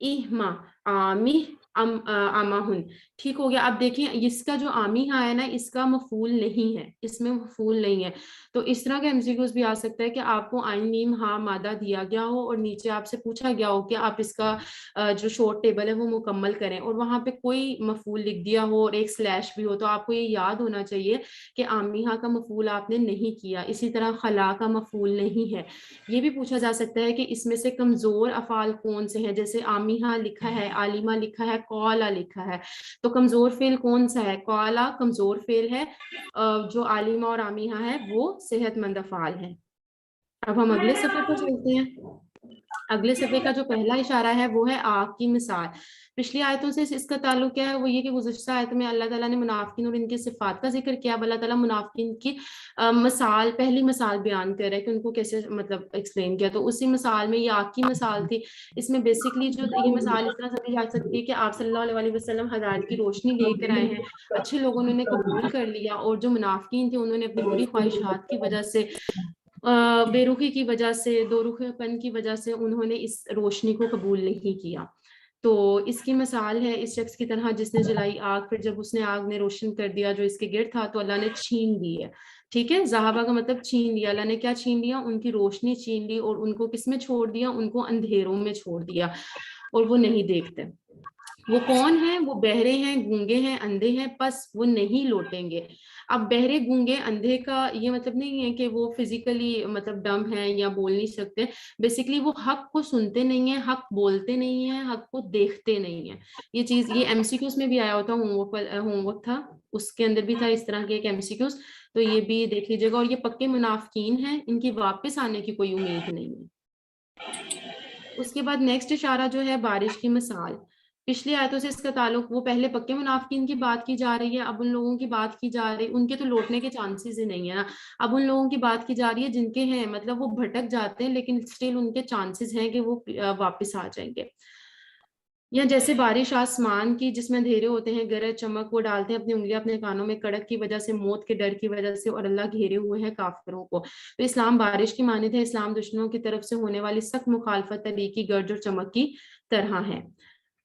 اہما, آمیہ آمہن. ٹھیک ہو گیا. اب دیکھیں اس کا جو آمیہ ہے نا اس کا مفعول نہیں ہے, اس میں مفعول نہیں ہے. تو اس طرح کا MCQs بھی آ سکتا ہے کہ آپ کو عین میم ہاں مادہ دیا گیا ہو اور نیچے آپ سے پوچھا گیا ہو کہ آپ اس کا جو شارٹ ٹیبل ہے وہ مکمل کریں, اور وہاں پہ کوئی مفعول لکھ دیا ہو اور ایک سلیش بھی ہو, تو آپ کو یہ یاد ہونا چاہیے کہ آمیہ کا مفعول آپ نے نہیں کیا. اسی طرح خلا کا مفعول نہیں ہے. یہ بھی پوچھا جا سکتا ہے کہ اس میں سے کمزور افعال کون سے ہیں. جیسے آمیہ لکھا ہے, عالمہ لکھا ہے, قولا لکھا ہے, تو کمزور فعل کون سا ہے؟ قولا کمزور فعل ہے, جو عالمہ اور آمیہ ہے وہ صحت مند افعال ہیں. اب ہم اگلے صفحے پر چلتے ہیں. اگلے صفحے کا جو پہلا اشارہ ہے وہ ہے آگ کی مثال. پچھلی آیتوں سے اس کا تعلق کیا ہے؟ وہ یہ کہ گزشتہ آیت میں اللہ تعالیٰ نے منافقین اور ان کی صفات کا ذکر کیا. اب اللہ تعالیٰ منافقین کی مثال, پہلی مثال بیان کر رہا ہے کہ ان کو کیسے مطلب ایکسپلین کیا. تو اسی مثال میں یہ آگ کی مثال تھی. اس میں بیسکلی جو یہ مثال اس طرح سمجھی جا سکتی ہے کہ آپ صلی اللہ علیہ وسلم ہدایت کی روشنی لے کر آئے ہیں, اچھے لوگوں نے انہیں قبول کر لیا, اور جو منافقین تھے انہوں نے اپنی بری خواہشات کی وجہ سے, بے رخی کی وجہ سے, دو رخی پن کی وجہ سے انہوں نے اس روشنی کو قبول نہیں کیا. تو اس کی مثال ہے اس شخص کی طرح جس نے جلائی آگ, پھر جب اس نے آگ نے روشن کر دیا جو اس کے گرد تھا تو اللہ نے چھین دی ہے. ٹھیک ہے, ذہابہ کا مطلب چھین لیا. اللہ نے کیا چھین لیا؟ ان کی روشنی چھین لی, اور ان کو کس میں چھوڑ دیا؟ ان کو اندھیروں میں چھوڑ دیا, اور وہ نہیں دیکھتے. وہ کون ہیں؟ وہ بہرے ہیں, گونگے ہیں, اندھے ہیں, پس وہ نہیں لوٹیں گے. اب بہرے گونگے اندھے کا یہ مطلب نہیں ہے کہ وہ فزیکلی مطلب ڈم ہیں یا بول نہیں سکتے. بیسیکلی وہ حق کو سنتے نہیں ہیں, حق بولتے نہیں ہیں, حق کو دیکھتے نہیں ہیں. یہ چیز یہ MCQs میں بھی آیا ہوتا, ہوم ورک تھا اس کے اندر بھی تھا اس طرح کے ایک MCQs, تو یہ بھی دیکھ لیجیے گا. اور یہ پکے منافقین ہیں, ان کی واپس آنے کی کوئی امید نہیں ہے. اس کے بعد نیکسٹ اشارہ جو ہے بارش کی مثال. پچھلی آیتوں سے اس کا تعلق, وہ پہلے پکے منافقین کی بات کی جا رہی ہے, اب ان لوگوں کی بات کی جا رہی ہے. ان کے تو لوٹنے کے چانسز ہی نہیں ہے نا. اب ان لوگوں کی بات کی جا رہی ہے جن کے ہیں مطلب وہ بھٹک جاتے ہیں لیکن اسٹل ان کے چانسز ہیں کہ وہ واپس آ جائیں گے. یا جیسے بارش آسمان کی جس میں اندھیرے ہوتے ہیں, گرج چمک, وہ ڈالتے ہیں اپنی انگلیاں اپنے کانوں میں کڑک کی وجہ سے, موت کے ڈر کی وجہ سے, اور اللہ گھیرے ہوئے ہیں کافروں کو. تو اسلام بارش کی مانند ہے, اسلام دشمنوں کی طرف سے ہونے والی سخت مخالفت علی کی گرج اور چمک کی طرح ہے.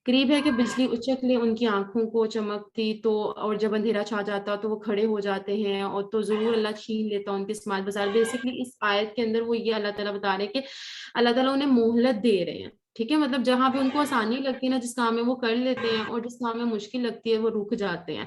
قریب ہے کہ بجلی اچک لے ان کی آنکھوں کو چمکتی تو, اور جب اندھیرا چھا جاتا تو وہ کھڑے ہو جاتے ہیں, اور تو ضرور اللہ چھین لیتا ان کے اسمال بازار. بیسکلی اس آیت کے اندر وہ یہ اللہ تعالیٰ بتا رہے ہیں کہ اللہ تعالیٰ انہیں مہلت دے رہے ہیں. ٹھیک ہے, مطلب جہاں پہ ان کو آسانی لگتی ہے نا جس کام میں وہ کر لیتے ہیں, اور جس کام میں مشکل لگتی ہے وہ رک جاتے ہیں.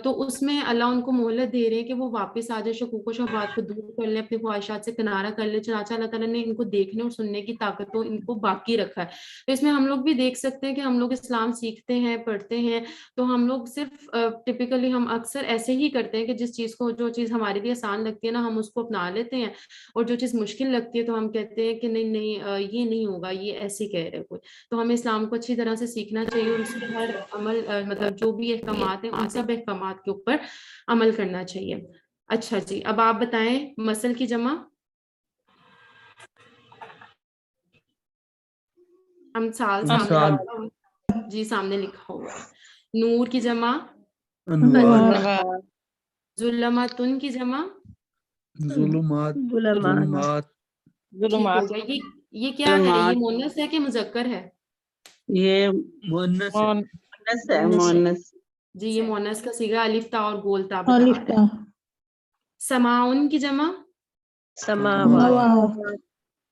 تو اس میں اللہ ان کو مہلت دے رہے ہیں کہ وہ واپس آ جائے, شکوک و شبہات کو دور کر لیں, اپنی خواہشات سے کنارہ کر لیں. چنانچہ اللہ تعالیٰ نے ان کو دیکھنے اور سننے کی طاقت تو ان کو باقی رکھا ہے. تو اس میں ہم لوگ بھی دیکھ سکتے ہیں کہ ہم لوگ اسلام سیکھتے ہیں, پڑھتے ہیں, تو ہم لوگ صرف ٹپیکلی ہم اکثر ایسے ہی کرتے ہیں کہ جس چیز کو, جو چیز ہمارے لیے آسان لگتی ہے نا ہم اس کو اپنا لیتے ہیں, اور جو چیز مشکل لگتی ہے تو ہم کہتے ہیں کہ نہیں نہیں یہ نہیں ہوگا, یہ ایسے کہہ رہے کوئی. تو ہمیں اسلام کو اچھی طرح سے سیکھنا چاہیے, اور اس کے ہر عمل مطلب جو بھی احکامات ہیں ان سب احکامات کے اوپر عمل کرنا چاہیے. اچھا جی, اب آپ بتائیں مسل کی جمع. امثال سامنے جی سامنے لکھا ہوا ہے. نور کی جمع انوار, ظلماتن کی جمع ظلمات, ظلمات. ٹھیک ہو گیا. یہ کیا ہے؟ یہ مؤنث ہے کہ مذکر ہے؟ یہ مؤنث ہے. مؤنث جی یہ مونس کا صیغہ الف تا اور گول تا بتا الف رہا ہے. سماؤن کی جمع سماوات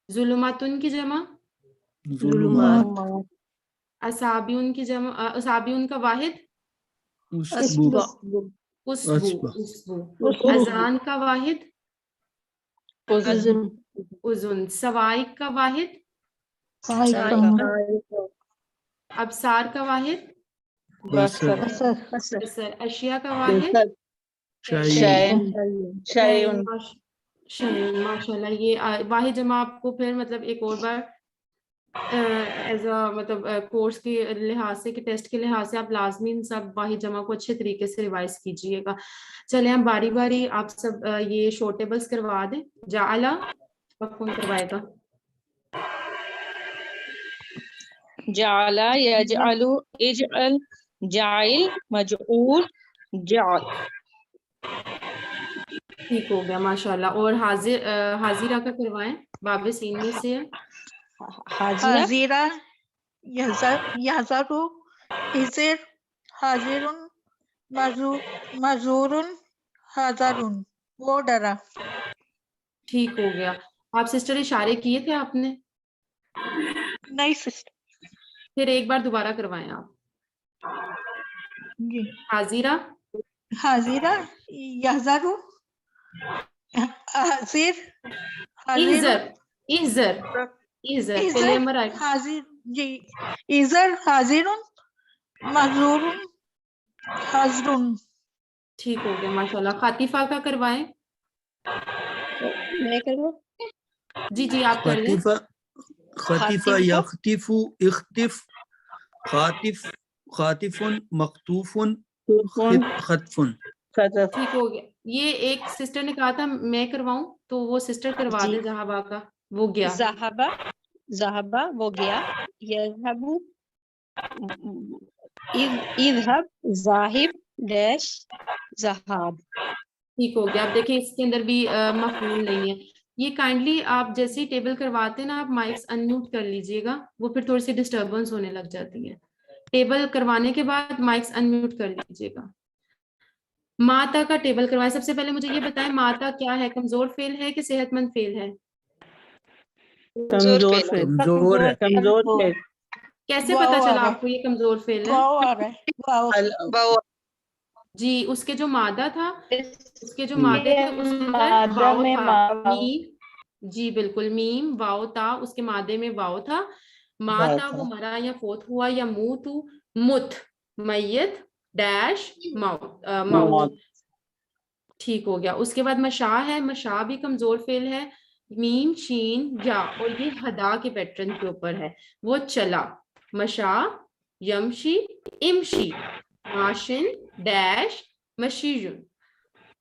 ظلماتن کی جمع ظلمات اصابیون کی جمع اصابیون کا واحد اسبو اسبو اذان کا واحد اذن سوائق کا واحد ابصار کا واحد بصر بصر اشیاء کا واحد شعیع ماشاء اللہ. یہ واحد جمع آپ کو پھر مطلب ایک اور بار ایز اے مطلب کورس کے لحاظ سے کہ ٹیسٹ کے لحاظ سے آپ لازمی ان سب واحد جمع کو اچھے طریقے سے ریوائز کیجئے گا. چلیں ہم باری باری آپ سب یہ شورٹ ٹیبلز کروا دیں. جعلا کون کروائے گا؟ جعل یجعل اجعل جاعل مجعول جعل. ٹھیک ہو گیا ماشاء اللہ. اور حاضرہ کا کروائیں باب سین میں سے. حاضرہ یحضر حضر حاضر مزور حاضر وہ ڈرا. ٹھیک ہو گیا. آپ سسٹر اشارے کیے تھے آپ نے؟ نہیں سسٹر. پھر ایک بار دوبارہ کروائیں آپ. جی حاضرہ حاضرہ یحضر حاضر احذر احذر احذر پہلے امر آئے. حاضر جی احذر حاضر مزور حاضر. ٹھیک ہو گیا ماشاء اللہ. خاطفہ کا کروائیں. میں کروں جی جی آپ کر لیں. خطیفہ یخطف اختف خاطف مخطوف خطف. ٹھیک ہو گیا. یہ ایک سسٹر نے کہا تھا میں کرواؤں تو وہ سسٹر کروا دے. زہابا کا وہ گیا. ذہبہ وہ گیا. یذہب اذہب ذاہب ڈیش ذہاب. ٹھیک ہو گیا. آپ دیکھیں اس کے اندر بھی مفعول نہیں ہے. یہ کائنڈلی آپ جیسے ہی ٹیبل کرواتے ہیں نا آپ مائکس ان میوٹ کر لیجئے گا. وہ پھر تھوڑی سی ڈسٹربنس ہونے لگ جاتی ہے. ٹیبل کروانے کے بعد مائکس ان میوٹ کر لیجئے گا. ماتا کا ٹیبل کروائیں. سب سے پہلے مجھے یہ بتائیں ماتا کیا ہے؟ کمزور فعل ہے کہ صحت مند فعل ہے؟ کمزور ہے. کیسے پتا چلا آپ کو یہ کمزور فعل ہے؟ واو آ رہا ہے واو. جی اس کے جو مادہ تھا اس کے جو مادے تھے اس کے اندر واو تھا. میم جی بالکل میم واو تا اس کے مادے میں واو تھا. ما تا وہ مرا یا فوت ہوا یا موت مت میت ڈیش موت. ٹھیک ہو گیا. اس کے بعد مشا ہے. مشا بھی کمزور فعل ہے. میم شین یا اور یہ ہدا کے پیٹرن کے اوپر ہے. وہ چلا. مشا یمشی امشی ماشن ڈیش مشیجن.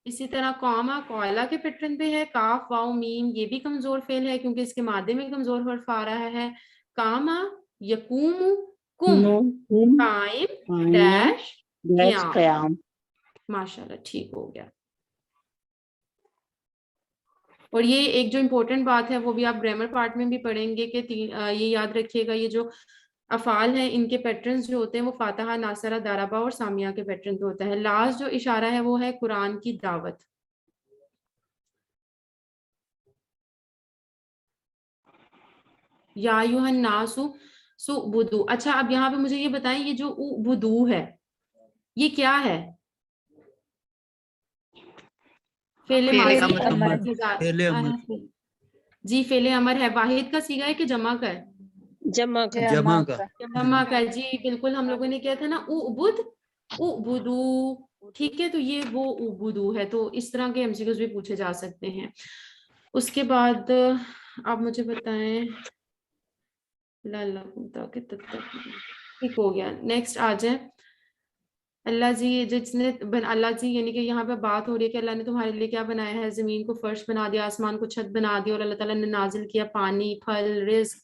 اسی طرح قوما قولا کے پیٹرن پہ ہے. کاف واؤ میم یہ بھی کمزور فعل ہے کیونکہ اس کے مادے میں کمزور حرف آ رہا ہے. کاما یقوم کم قائم ڈیش قیام. ماشاءاللہ ٹھیک ہو گیا. اور یہ ایک جو امپورٹنٹ بات ہے وہ بھی آپ گرامر پارٹ میں بھی پڑھیں گے کہ یہ یاد رکھیے گا یہ جو افعال ہیں ان کے پیٹرنز جو ہوتے ہیں وہ فاتحہ ناصرہ داربا اور سامیہ کے پیٹرن پہ ہوتا ہے. لاسٹ جو اشارہ ہے وہ ہے قرآن کی دعوت. یا ایھا الناس اعبدوا. اچھا اب یہاں پہ مجھے یہ بتائیں یہ جو اعبدوا ہے یہ کیا ہے؟ فعل ماضی. جی فعل امر ہے. واحد کا صیغہ ہے کہ جمع کا ہے؟ جمع کا. جمع کا. جی بالکل ہم لوگوں نے کیا تھا نا اعبد اعبدو. ٹھیک ہے تو یہ وہ اعبدو ہے. تو اس طرح کے MCQs بھی پوچھے جا سکتے ہیں. اس کے بعد آپ مجھے بتائیں ٹھیک ہو گیا. نیکسٹ آ جائیں. اللہ جی جس نے اللہ جی یعنی کہ یہاں پہ بات ہو رہی ہے کہ اللہ نے تمہارے لیے کیا بنایا ہے. زمین کو فرش بنا دیا, آسمان کو چھت بنا دیا اور اللہ تعالیٰ نے نازل کیا پانی پھل رزق.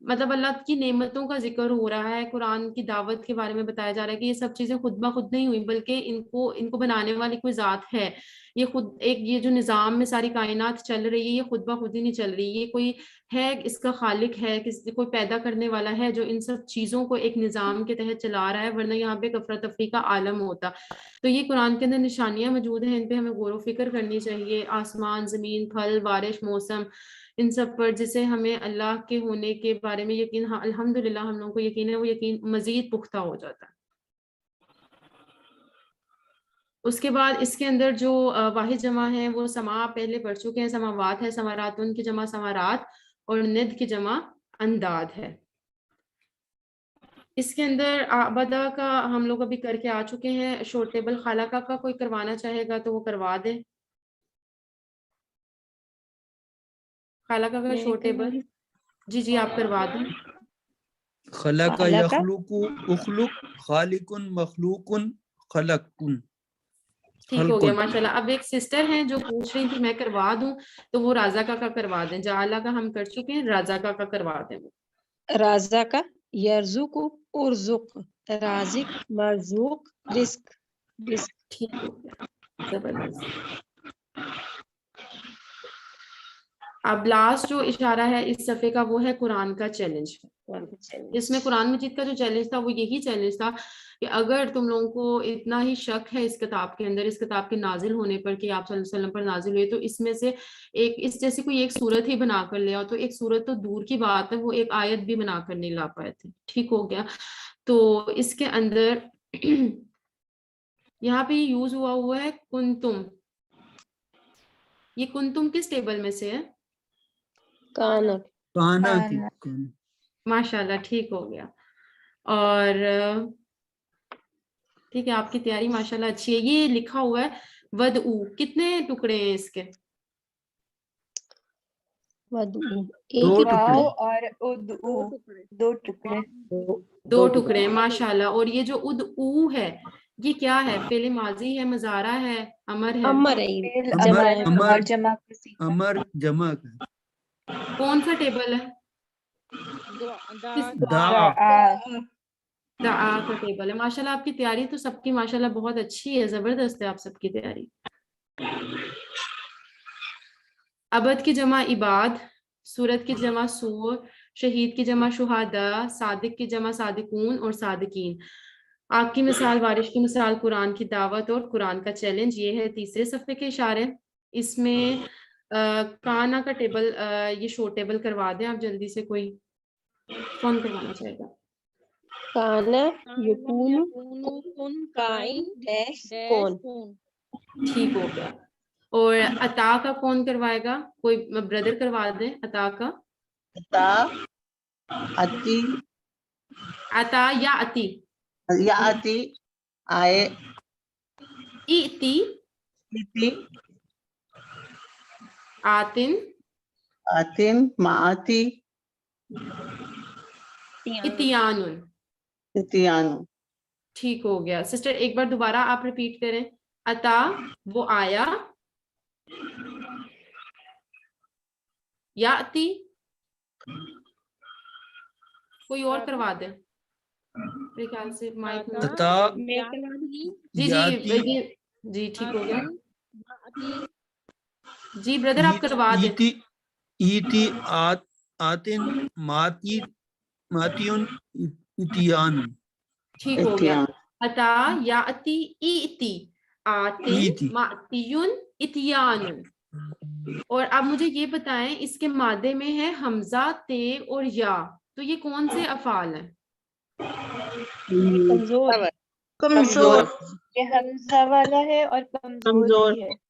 مطلب اللہ کی نعمتوں کا ذکر ہو رہا ہے. قرآن کی دعوت کے بارے میں بتایا جا رہا ہے کہ یہ سب چیزیں خود بخود نہیں ہوئی بلکہ ان کو بنانے والی کوئی ذات ہے. یہ خود ایک یہ جو نظام میں ساری کائنات چل رہی ہے یہ خود بخود ہی نہیں چل رہی. یہ کوئی ہے اس کا خالق ہے، کوئی پیدا کرنے والا ہے جو ان سب چیزوں کو ایک نظام کے تحت چلا رہا ہے، ورنہ یہاں پہ افراتفری کا عالم ہوتا. تو یہ قرآن کے اندر نشانیاں موجود ہیں، ان پہ ہمیں غور و فکر کرنی چاہیے. آسمان، زمین، پھل، بارش، موسم، ان سب پر جسے ہمیں اللہ کے ہونے کے بارے میں یقین، الحمدللہ ہم لوگوں کو یقین ہے، وہ یقین مزید پختہ ہو جاتا ہے. اس کے بعد اس کے اندر جو واحد جمع ہیں وہ سما پہلے پڑھ چکے ہیں، سماوات ہے، سماراتن کی جمع سمارات، اور ند کی جمع انداد ہے. اس کے اندر آبدا کا ہم لوگ ابھی کر کے آ چکے ہیں. شورٹ ٹیبل خالقہ کا کوئی کروانا چاہے گا تو وہ کروا دے. خالقہ کا شورٹ ٹیبل، جی آپ کروا دیں. خلق خلق یخلق اخلق خالق مخلوق خلق. ٹھیک ہو گیا ماشاءاللہ. اب ایک سسٹر ہیں جو پوچھ رہی تھی میں کروا دوں، تو وہ رازقہ کا کروا دیں. جعلہ کا ہم کر چکے ہیں، رازقہ کا کروا دیں. رازق یرزق ارزق رازق مرزوق رزق رزق. ٹھیک ہو گیا، زبردست. اب لاسٹ جو اشارہ ہے اس صفحے کا وہ ہے قرآن کا چیلنج. اس میں قرآن مجید کا جو چیلنج تھا وہ یہی چیلنج تھا کہ اگر تم لوگوں کو اتنا ہی شک ہے اس کتاب کے اندر، اس کتاب کے نازل ہونے پر کہ آپ صلی اللہ علیہ وسلم پر نازل ہوئے، تو اس میں سے ایک اس جیسی کوئی ایک صورت ہی بنا کر لے آؤ. تو ایک صورت تو دور کی بات ہے، وہ ایک آیت بھی بنا کر نہیں لا پائے تھے. ٹھیک ہو گیا. تو اس کے اندر یہاں پہ یوز ہوا ہے کنتم. یہ کنتم کس ٹیبل میں سے ہے؟ کانا کانا کی ماشاءاللہ ٹھیک ہو گیا. اور ٹھیک ہے، آپ کی تیاری ماشاءاللہ اچھی ہے. یہ لکھا ہوا ہے ودعو، کتنے ٹکڑے ہیں اس کے؟ ودعو دو ایک ٹکڑے. اور ادعو دو ٹکڑے. دو ٹکڑے ہیں ماشاءاللہ. اور یہ جو ادعو ہے یہ کیا ہے؟ فعل ماضی ہے، مضارع ہے، امر ہے؟ امر ہے، فعل جمع ہے. امر اور جمع کا صیغہ. امر جمع کا کون سا ٹیبل ہے؟ دعا. دعا کا ٹیبل ہے. ماشاءاللہ آپ کی تیاری تو سب کی ماشاءاللہ بہت اچھی ہے، زبردست ہے آپ سب کی تیاری. عبد کی جمع عباد، سورت کی جمع سور، شہید کی جمع شہداء، صادق کی جمع صادقون اور صادقین. آگ کی مثال، بارش کی مثال، قرآن کی دعوت اور قرآن کا چیلنج. یہ ہے تیسرے صفحے کے اشارے. اس میں کانا کا ٹیبل، یہ شورٹ ٹیبل کروا دیں آپ جلدی سے. کوئی کون کروانا چاہے گا؟ کانا یکون کن کائن ڈیش کون. ٹھیک ہو گیا. اور عطا کا کون کروائے گا؟ کوئی بردر کروا دیں عطا کا. عطا اتی عطا یا اتی؟ یا اتی آئے ایتی، اتی آتن، آتن معاتی اتیان. اتیان. ٹھیک ہو گیا. سسٹر ایک بار دوبارہ آپ ریپیٹ کریں. عطا وہ آیا، یاتی کوئی اور کروا دے. میرے خیال سے مائک میں عطا جی یاتی جی ٹھیک ہو گیا. جی بردر آپ کروا دیں. ایتی آتن ماتیون اتیان. ٹھیک ہو گیا. عطا یاتی ایتی آتن ماتیون اتیان. اور اب مجھے یہ بتائیں اس کے مادے میں ہے حمزہ، تے اور یا، تو یہ کون سے افعال ہیں؟ کمزور کمزور. یہ حمزہ والا ہے اور کمزور بھی ہے.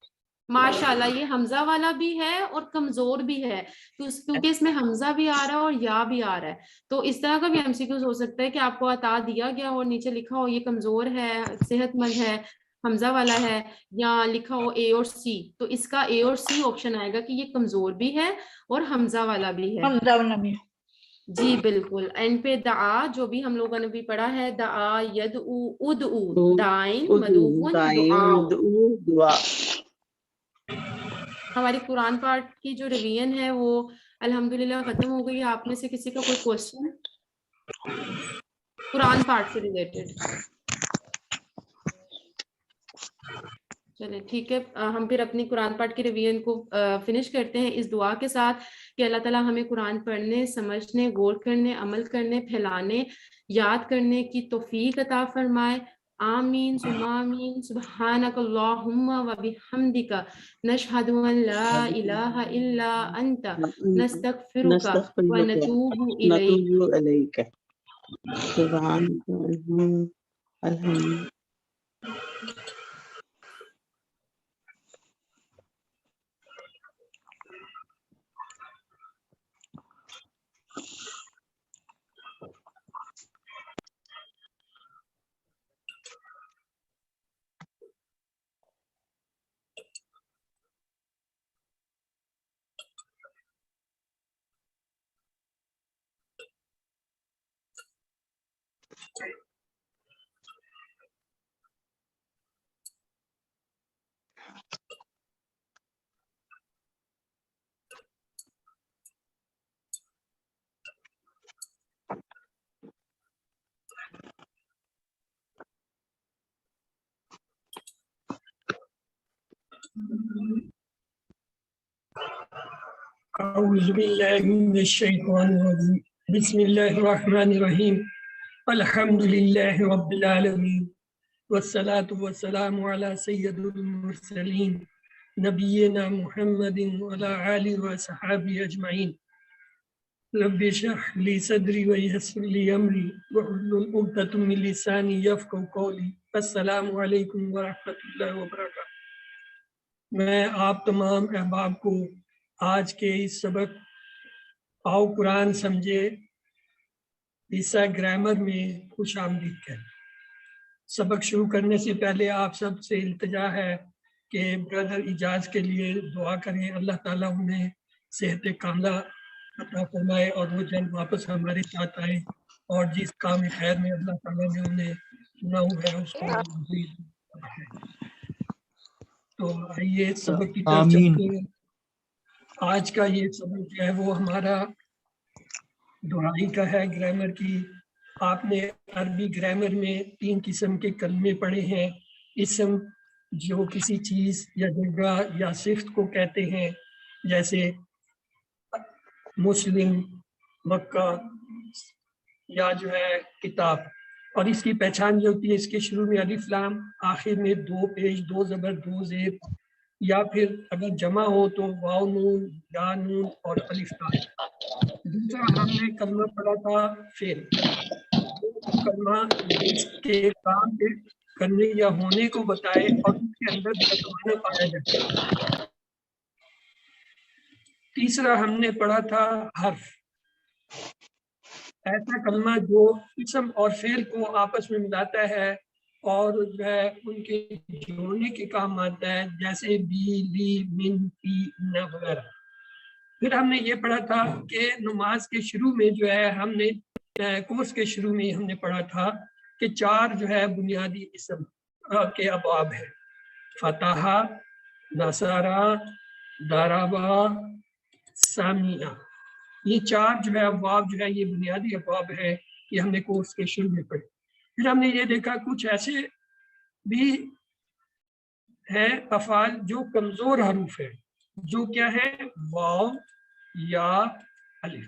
ماشاءاللہ یہ حمزہ والا بھی ہے اور کمزور بھی ہے، کیونکہ اس میں حمزہ بھی آ رہا ہے اور یا بھی آ رہا ہے. تو اس طرح کا بھی ایم سی کیوز ہو سکتا ہے کہ آپ کو عطا دیا گیا اور نیچے لکھا ہو یہ کمزور ہے، صحت مند ہے، حمزہ والا ہے، یا لکھا ہو اے اور سی. تو اس کا اے اور سی آپشن آئے گا کہ یہ کمزور بھی ہے اور حمزہ والا بھی ہے. حمزہ والا بھی. جی بالکل. اینڈ پہ دعا جو بھی ہم لوگوں نے بھی پڑھا ہے، دعا یدعو ادعو دائن مدعون دعا. ہماری قرآن پاٹ کی جو ریویژن ہے وہ الحمدللہ ختم ہو گئی. آپ میں سے کسی کا کوئی کوشچن قرآن پاٹ سے ریلیٹڈ؟ چلیں ٹھیک ہے، ہم پھر اپنی قرآن پاٹ کی ریویژن کو فنش کرتے ہیں اس دعا کے ساتھ کہ اللہ تعالیٰ ہمیں قرآن پڑھنے، سمجھنے، غور کرنے، عمل کرنے، پھیلانے، یاد کرنے کی توفیق عطا فرمائے. آمین ثم آمین. سبحانک اللہم و بحمدک نشہد ان لا الہ الا انت نستغفرک و نتوب الیک. نتوب الیک. سبحان الحمد. أعوذ بالله من الشيطان الرجيم بسم الله الرحمن الرحيم الحمد لله رب العالمين والصلاة والسلام على سيد المرسلين نبينا محمد وعلى آله وصحبه أجمعين رب اشرح لي صدري ويسر لي أمري واحلل عقدة من لساني يفقهوا قولي. السلام علیکم ورحمۃ اللہ وبرکاتہ. میں آپ تمام احباب کو آج کے اس سبق آؤ قرآن سمجھے حصہ گرامر میں خوش آمدید کہتے. سبق شروع کرنے سے پہلے آپ سب سے التجا ہے کہ برادر اجاز کے لیے دعا کریں. اللہ تعالیٰ انہیں صحت کاملہ عطا فرمائے اور وہ جلد واپس ہمارے ساتھ آئے اور جس کام خیر میں اللہ تعالیٰ نے انہیں چنا ہوا ہے اس کو مزید بڑھائے. تو آئیے سبق کی طرف چلتے ہیں. آج کا یہ سبق جو ہے وہ ہمارا دہائی کا ہے گرامر کی. آپ نے عربی گرامر میں 3 قسم کے کلمے پڑھے ہیں. اسم جو کسی چیز یا جگہ یا صفت کو کہتے ہیں، جیسے مسلم، مکہ یا جو ہے کتاب. اور اس کی پہچان یہ ہوتی ہے اس کے شروع میں الف لام، آخر میں 2 پیش، 2 زبر، 2 زیر، یا پھر اگر جمع ہو تو واو نون، یا نون اور الف لام. دوسرا ہم نے کلمہ پڑھا تھا فعل. کلمہ جس کے کام کے کرنے یا ہونے کو بتائے اور اس کے اندر معنی پایا جائے. تیسرا ہم نے پڑھا تھا حرف، ایسا کلمہ جو اسم اور فعل کو آپس میں ملاتا ہے اور جو ہے ان کے جوڑنے کے کام آتا ہے، جیسے بی، لی، من، پی، نہ وغیرہ. پھر ہم نے یہ پڑھا تھا کہ نماز کے شروع میں جو ہے ہم نے کورس کے شروع میں ہم نے پڑھا تھا کہ 4 جو ہے بنیادی اسم کے ابواب ہیں: فتح، نصارہ، ضربہ، سمیع. یہ 4 جو ہے ابواب جو ہے یہ بنیادی ابواب ہے کہ ہم نے کورس کے شروع میں پڑھے. پھر ہم نے یہ دیکھا کچھ ایسے بھی ہیں افعال جو کمزور حروف ہیں، جو کیا ہے واو یا الف.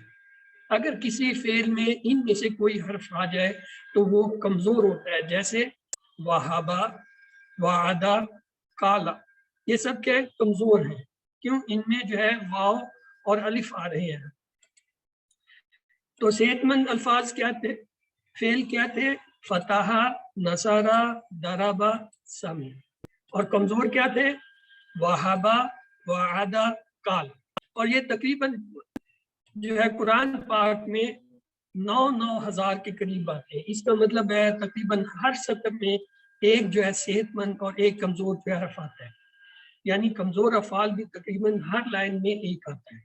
اگر کسی فعل میں ان میں سے کوئی حرف آ جائے تو وہ کمزور ہوتا ہے، جیسے وہابا، وعدہ، کالا. یہ سب کے کمزور ہیں. کیوں؟ ان میں جو ہے واو اور الف آ رہے ہیں. تو صحت مند الفاظ کیا تھے؟ فعل کیا تھے؟ فتح، نصارہ، ضربہ، سمیع. اور کمزور کیا تھے؟ وہابا، وعدہ، کالا. اور یہ تقریباً جو ہے قرآن پاک میں 9,000 کے قریب آتے ہیں. اس کا مطلب ہے تقریباً ہر سطر میں ایک جو ہے صحت مند اور ایک کمزور جو ہے حرف آتا ہے. یعنی کمزور افعال بھی تقریباً ہر لائن میں ایک آتا ہے.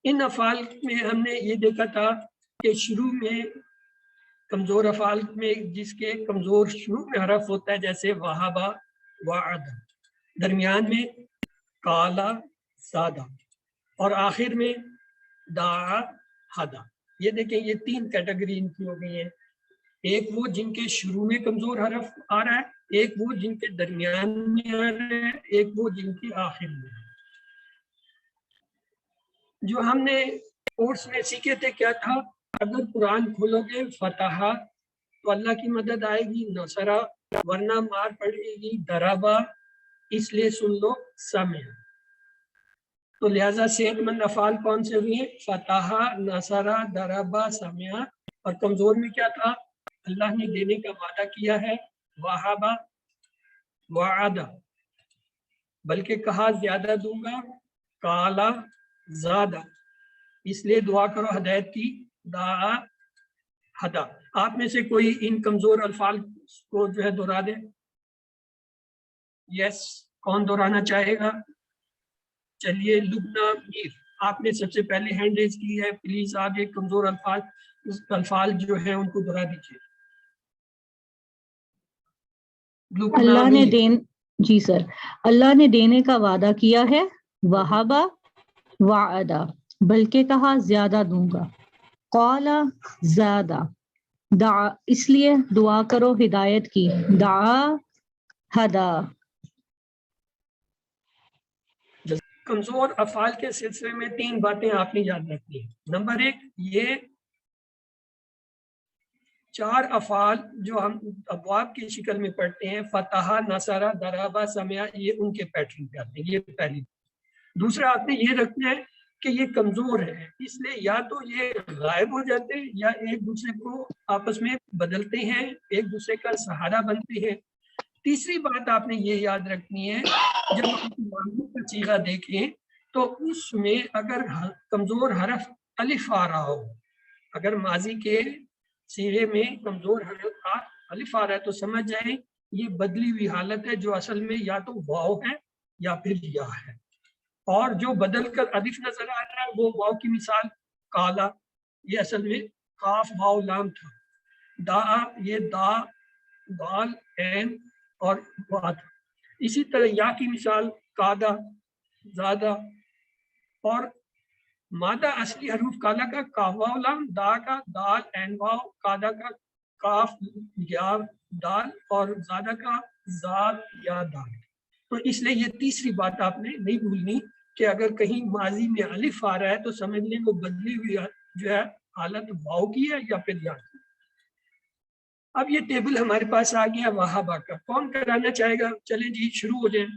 ان افعال میں ہم نے یہ دیکھا تھا کہ شروع میں کمزور افعال میں جس کے کمزور شروع میں حرف ہوتا ہے، جیسے وہابا، وعدہ، درمیان میں کالا، سادہ، اور آخر میں دعا، ہدا. یہ دیکھیں یہ 3 کیٹیگری ان کی ہو گئی ہیں. ایک وہ جن کے شروع میں کمزور حرف آ رہا ہے، ایک وہ جن کے درمیان میں آ رہا ہے، ایک وہ جن کے آخر میں. جو ہم نے کورس میں سیکھے تھے کیا تھا؟ اگر قرآن کھولو گے فتح تو اللہ کی مدد آئے گی، نصرہ ورنہ مار پڑے گی، درابا اس لیے سن لو سمع. تو لہذا صحت مند افعال کون سے ہوئے؟ فتح، نصرہ، درابا، سمع. اور کمزور میں کیا تھا؟ اللہ نے دینے کا وعدہ کیا ہے، وہابا، وعدہ، بلکہ کہا زیادہ دوں گا، کالا، زیادہ. اس لیے دعا کرو ہدایت کی، دعا، ہدا. آپ میں سے کوئی ان کمزور الفاظ کو جو ہے دہرا دے. یس، کون دہرانا چاہے گا؟ چلیے لبنہ میر، آپ نے سب سے پہلے ہینڈ ریز کی ہے. پلیز آپ یہ کمزور الفاظ جو ہیں ان کو دہرا دیجیے. اللہ نے جی سر، اللہ نے دینے کا وعدہ کیا ہے، وہابا، وعدہ، بلکہ کہا زیادہ دوں گا، قالا، زیادہ، دعا، اس لیے دعا کرو ہدایت کی، دعا، ہدا. کمزور افعال کے سلسلے میں 3 باتیں آپ نے یاد رکھنی ہیں. نمبر 1، یہ 4 افعال جو ہم ابواب کی شکل میں پڑھتے ہیں، فتح، نصرہ، درابا، سمع، یہ ان کے پیٹرن پہ آتے ہیں. یہ پہلی. دوسرا آپ نے یہ رکھنا ہے کہ یہ کمزور ہے، اس لیے یا تو یہ غائب ہو جاتے ہیں یا ایک دوسرے کو آپس میں بدلتے ہیں، ایک دوسرے کا سہارا بنتے ہیں. تیسری بات آپ نے یہ یاد رکھنی ہے، جب آپ ماضی کا صیغہ دیکھیں تو اس میں اگر کمزور حرف الف آ رہا ہو، اگر ماضی کے صیغے میں کمزور حرف الف آ رہا ہے تو سمجھ جائیں یہ بدلی ہوئی حالت ہے، جو اصل میں یا تو واو ہے یا پھر یا ہے. اور جو بدل کر الف نظر آ رہا ہے وہ واو کی مثال کالا، یہ اصل میں کاف واو لام تھا. دا، یہ دا، دال، عین اور وا تھا. اسی طرح یا کی مثال کادا، زادہ. اور مادہ اصلی حروف کالا کا کاف واو لام، دا کا دال عین واو، کادا کا کاف یا دال اور زادہ کا زاد یا دال. تو اس لیے یہ تیسری بات آپ نے نہیں بھولنی کہ اگر کہیں ماضی میں الف آ رہا ہے تو سمجھ لیں وہ بدلی ہوئی جو ہے حالت واو کی ہے یا پھر یا کی. اب یہ ٹیبل ہمارے پاس آ گیا وہابا کا. کون کرانا چاہے گا؟ چلیں جی شروع ہو جائیں.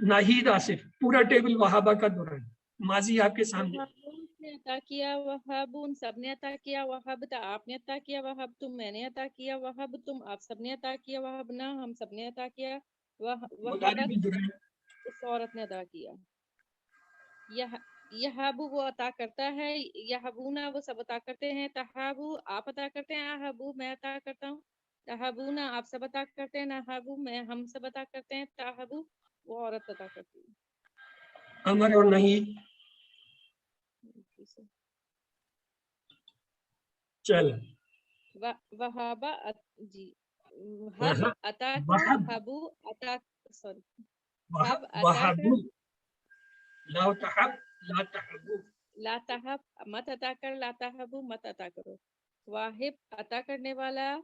ناہید، آصف، پورا ٹیبل وہابا کا دوران ماضی آپ کے سامنے. نے عطا کیا، وہاب ان سب نے عطا کیا، وہاب آپ نے عطا کیا، وہاب تم میں نے عطا کیا، وہاب تم آپ سب نے عطا کیا، وہاب نہ ہم سب نے عطا کیا، وہابت اس عورت نے عطا کیا. یہابو وہ عطا کرتا ہے، یہابونا وہ سب عطا کرتے ہیں، تہابو آپ عطا کرتے ہیں، اہابو میں عطا کرتا ہوں، تہابونا آپ سب عطا کرتے ہیں، نہابو میں ہم سب عطا کرتے ہیں، تہابو وہ عورت عطا کرتی ہے. امر اور نہیں چل وہابا جی ہب عطا کر، ہبو عطا، سوری ہب عطا کر، لا تحب، لا تحبو، لا تحب مت عطا کر، لا تحبو مت عطا کرو. واہب عطا کرنے والا،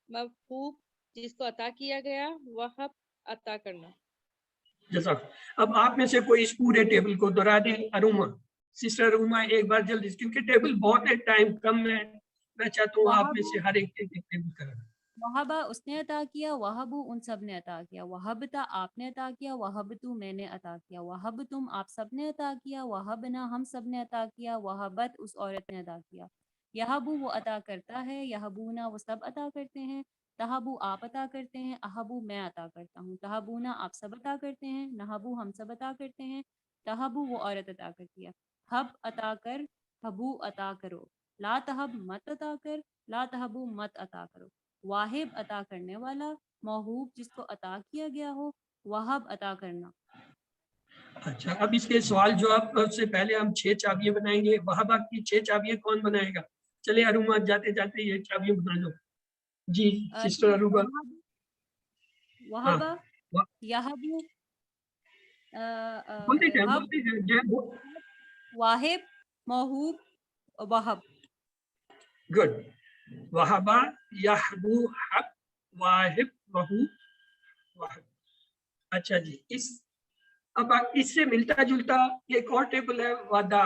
مفہوب جس کو عطا کیا گیا، وہب عطا کرنا. جزاک. اب آپ میں سے کوئی اس پورے ٹیبل کو دہرا دیں. اروما، سسٹر اروما ایک بار جلدی، کیونکہ ٹیبل بہت ہے، ٹائم کم ہے، میں چاہتا ہوں آپ میں سے ہر ایک ٹیبل کریں. وہبا اس نے عطا کیا، وہبو ان سب نے عطا کیا، وہبتا آپ نے عطا کیا، وہبتو میں نے عطا کیا، وہب تم آپ سب نے عطا کیا، وہبنا ہم سب نے عطا کیا، وہبت اس عورت نے عطا کیا. یہبو وہ عطا کرتا ہے، یہبونا وہ سب عطا کرتے ہیں، تہبو آپ عطا کرتے ہیں، اہبو میں عطا کرتا ہوں، تہبونا آپ سب عطا کرتے ہیں، نہبو ہم سب عطا کرتے ہیں، تہبو وہ عورت عطا کرتی ہے. ہب عطا کر، ہبو عطا کرو، لا تہب مت عطا کر، لا تہبو مت عطا کرو. واہب عطا کرنے والا، موہوب جس کو عطا کیا گیا ہو، وہب عطا کرنا. اچھا، اب اس کے سوال جواب سے پہلے ہم 6 چابیاں بنائیں گے. وہابا کی 6 چابیاں کون بنائے گا؟ چلے اروما جاتے جاتے یہ چابیاں بنا لو. جی سسٹر اروما. وہابا، یہبو، واہب، موہوب، وہب. گڈ. وہابا، یہبو، حب، واہب، وہوب، وہب. اچھا جی، اب اس سے ملتا جلتا ایک اور ٹیبل ہے ودا.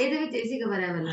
ਇਹਦੇ ਵਿੱਚ ਇਸੇ ਖਬਰ ਹੈ ਵਾਲਾ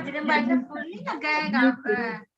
ਜਿਹਨੇ ਬਾਈਕ ਫੁੱਲ ਨਹੀਂ ਲੱਗਾ ਹੈਗਾ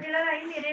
ਜਿਹੜਾ ਭਾਈ ਮੇਰੇ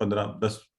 15-10